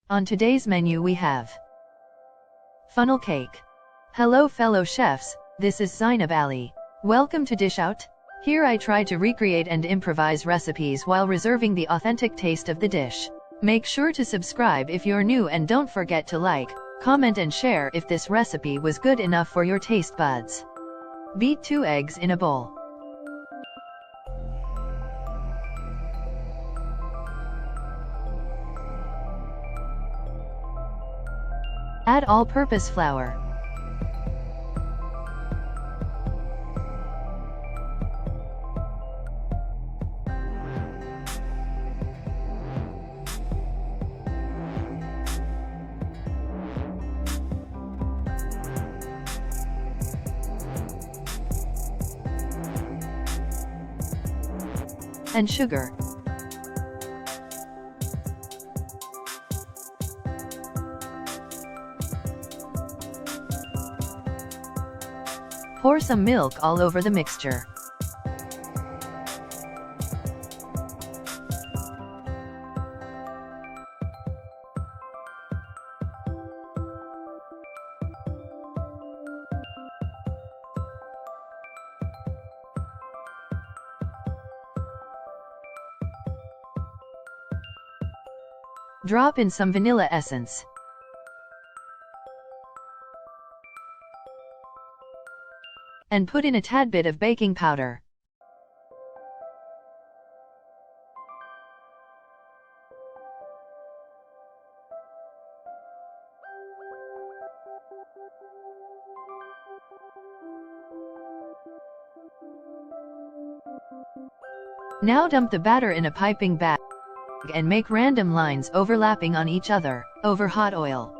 On today's menu we have funnel cake. Hello fellow chefs, this is Zainab Ali. Welcome to Dish Out. Here I try to recreate and improvise recipes while reserving the authentic taste of the dish. Make sure to subscribe if you're new and don't forget to like, comment and share if this recipe was good enough for your taste buds. Beat 2 eggs in a bowl. Add all-purpose flour. And sugar. Pour some milk all over the mixture. Drop in some vanilla essence. And put in a tad bit of baking powder. Now dump the batter in a piping bag and make random lines overlapping on each other, over hot oil.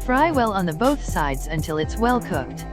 Fry well on both sides until it's well cooked.